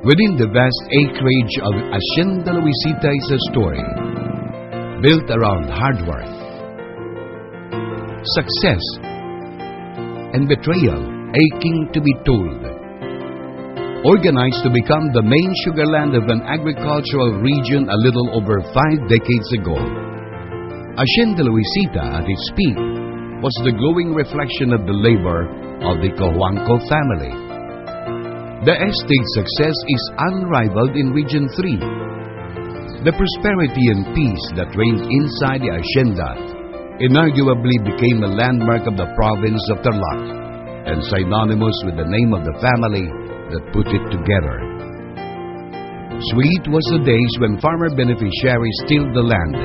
Within the vast acreage of Hacienda Luisita is a story built around hard work, success, and betrayal aching to be told. Organized to become the main sugarland of an agricultural region a little over 5 decades ago, Hacienda Luisita at its peak was the glowing reflection of the labor of the Cojuangco family. The estate's success is unrivaled in Region 3. The prosperity and peace that reigned inside the hacienda inarguably became a landmark of the province of Tarlac and synonymous with the name of the family that put it together. Sweet was the days when farmer beneficiaries tilled the land.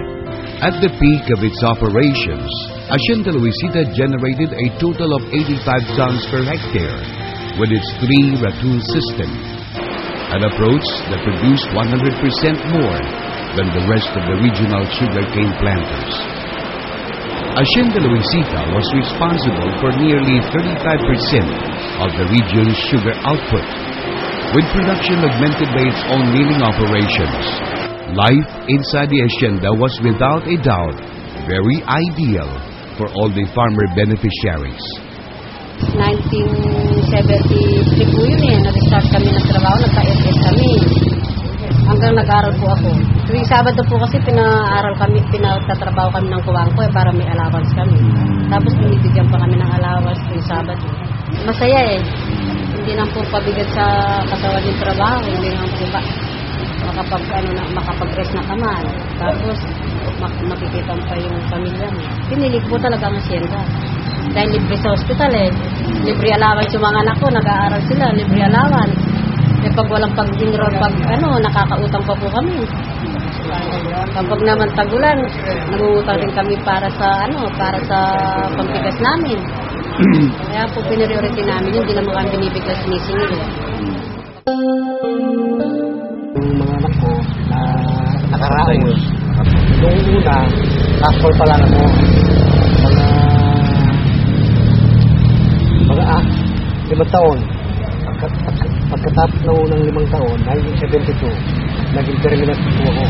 At the peak of its operations, Hacienda Luisita generated a total of 85 tons per hectare with its 3 ratoon system, an approach that produced 100% more than the rest of the regional sugarcane planters. Hacienda Luisita was responsible for nearly 35% of the region's sugar output, with production augmented by its own milling operations. Life inside the hacienda was without a doubt very ideal for all the farmer beneficiaries. 1973 po yun eh. Nag-start kami ng trabaho, nagpa-SS kami. Hanggang nag-aral po ako. Tuwing Sabado po kasi pinagtatrabaho kami ng Cojuangco para may allowance kami. Tapos binibigyan pa kami ng allowance tuwing Sabado. Masaya eh. Hindi nang po pabigat sa katawan yung trabaho. Hindi nang po makapag-rest na kaman. Tapos makikita pa yung pamilya mo. Pinili ko po talaga ang hacienda. Dahil libre sa hospital eh. Libre allowance yung mga anak ko, nag-aaral sila, libre allowance. Eh pag walang pag-enroll, nakakautang pa po kami. Kapag naman tagulan, nangungutang din kami para sa pampigas namin. Kaya po piniriority namin yun, hindi naman kami binibiglas sinisingil. Yung mga anak ko na nakaraos, noong una, nakapol pa lang ako, mga 5 taon. Pagkatapos na unang 5 taon, 1972, naging terminate po ako.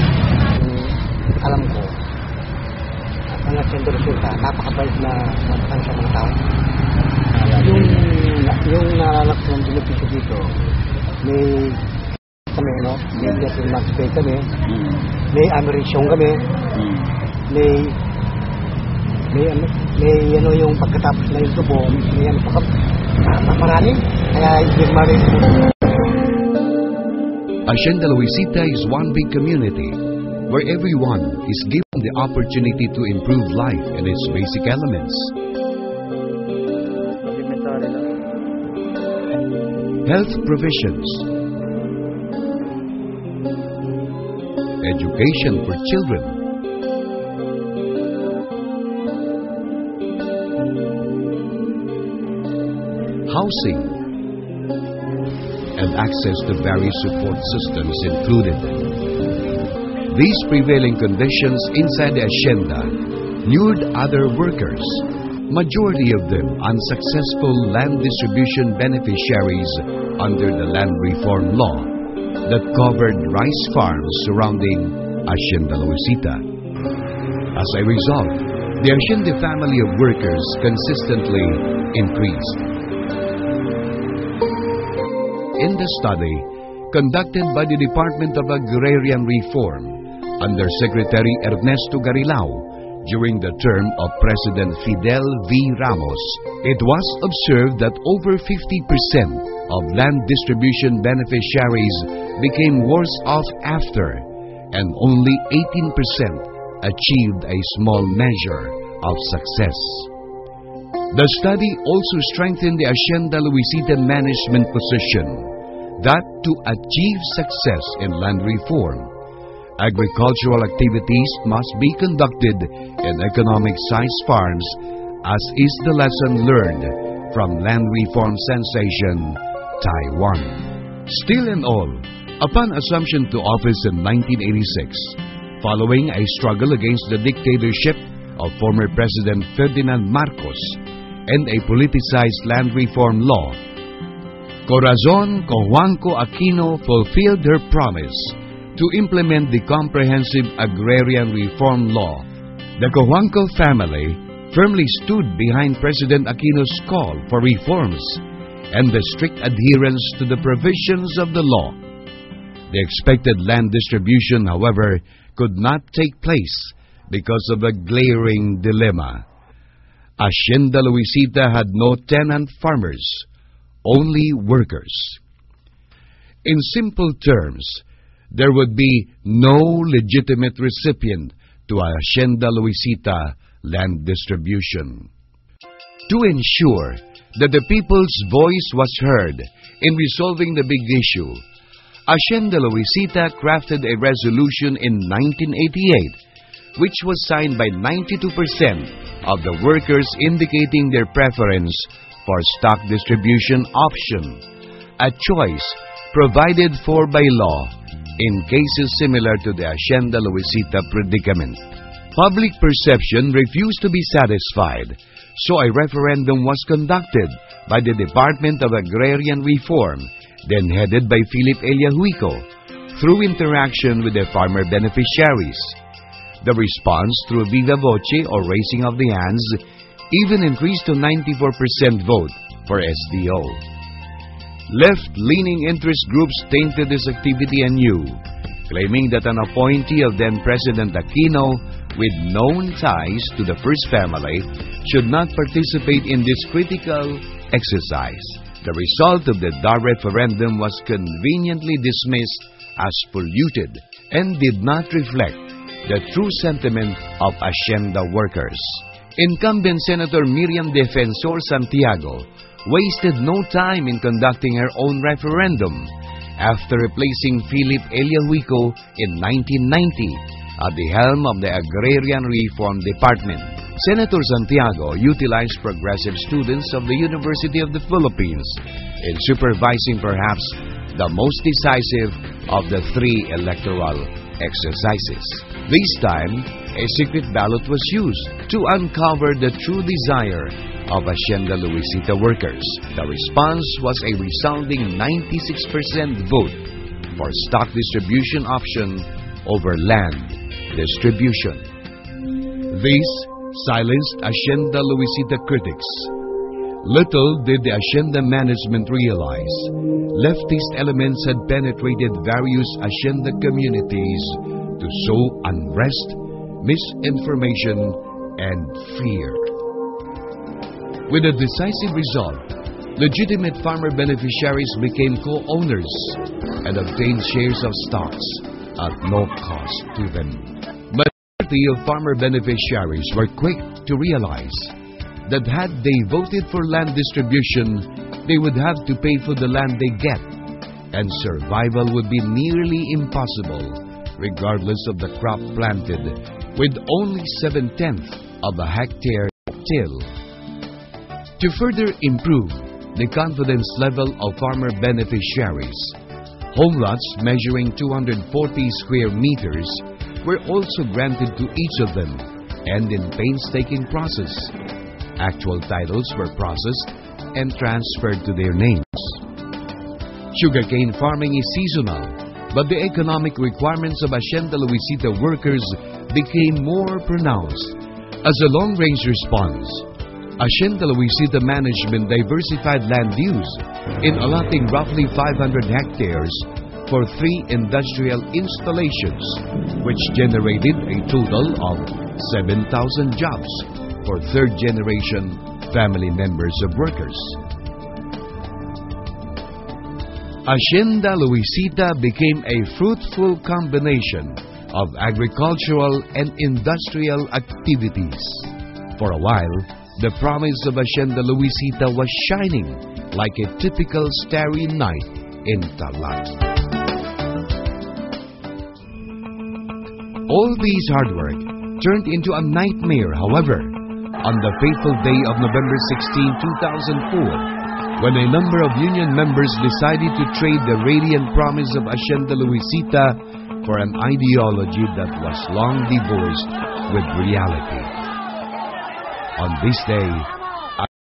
Alam ko, ang Hacienda Luisita, napakabait na matang sa mga tao. Yung nalalak ng benepisyo dito, may kami, no? May National Max Pay kami, may amiration kami, may yung pagkatapos na yung tubo, may pa kami. Marami, kaya yung marin. Hacienda Luisita is one big community where everyone is given the opportunity to improve life in its basic elements. Health provisions, education for children, housing, and access to various support systems included. These prevailing conditions inside the hacienda lured other workers, majority of them unsuccessful land distribution beneficiaries under the land reform law that covered rice farms surrounding Hacienda Luisita. As a result, the hacienda family of workers consistently increased. In the study conducted by the Department of Agrarian Reform under Secretary Ernesto Garilao during the term of President Fidel V. Ramos, it was observed that over 50% of land distribution beneficiaries became worse off after, and only 18% achieved a small measure of success. The study also strengthened the Hacienda Luisita management position that to achieve success in land reform, agricultural activities must be conducted in economic-sized farms, as is the lesson learned from land reform sensation Taiwan. Still in all, upon assumption to office in 1986, following a struggle against the dictatorship of former President Ferdinand Marcos and a politicized land reform law, Corazon Cojuangco Aquino fulfilled her promise to implement the comprehensive agrarian reform law. The Cojuangco family firmly stood behind President Aquino's call for reforms and the strict adherence to the provisions of the law. The expected land distribution, however, could not take place because of a glaring dilemma. Hacienda Luisita had no tenant farmers, only workers. In simple terms, there would be no legitimate recipient to Hacienda Luisita land distribution. To ensure that the people's voice was heard in resolving the big issue, Hacienda Luisita crafted a resolution in 1988 which was signed by 92% of the workers indicating their preference for stock distribution option, a choice provided for by law in cases similar to the Hacienda Luisita predicament. Public perception refused to be satisfied, so a referendum was conducted by the Department of Agrarian Reform, then headed by Philip Eliahuico, through interaction with the farmer beneficiaries. The response through viva voce or raising of the hands even increased to 94% vote for SDO. Left-leaning interest groups tainted this activity anew, claiming that an appointee of then-President Aquino with known ties to the First Family should not participate in this critical exercise. The result of the Dar referendum was conveniently dismissed as polluted and did not reflect the true sentiment of Hacienda workers. Incumbent Senator Miriam Defensor Santiago wasted no time in conducting her own referendum after replacing Philip Eliahuico in 1990 at the helm of the Agrarian Reform Department. Senator Santiago utilized progressive students of the University of the Philippines in supervising perhaps the most decisive of the three electoral exercises. This time, a secret ballot was used to uncover the true desire of Hacienda Luisita workers. The response was a resounding 96% vote for stock distribution option over land distribution. This silenced Hacienda Luisita critics. Little did the Hacienda management realize, leftist elements had penetrated various Hacienda communities to sow unrest, misinformation, and fear. With a decisive result, legitimate farmer beneficiaries became co-owners and obtained shares of stocks at no cost to them. Majority of farmer beneficiaries were quick to realize that had they voted for land distribution, they would have to pay for the land they get, and survival would be nearly impossible regardless of the crop planted, with only 7/10 of a hectare till. To further improve the confidence level of farmer beneficiaries, home lots measuring 240 square meters were also granted to each of them, and in painstaking process, actual titles were processed and transferred to their names. Sugarcane farming is seasonal, but the economic requirements of Hacienda Luisita workers became more pronounced. As a long-range response, Hacienda Luisita management diversified land use in allotting roughly 500 hectares for 3 industrial installations, which generated a total of 7,000 jobs for third-generation family members of workers. Hacienda Luisita became a fruitful combination of agricultural and industrial activities. For a while, the promise of Hacienda Luisita was shining like a typical starry night in Tarlac. All this hard work turned into a nightmare, however, on the fateful day of November 16, 2004, when a number of union members decided to trade the radiant promise of Hacienda Luisita for an ideology that was long divorced with reality. On this day,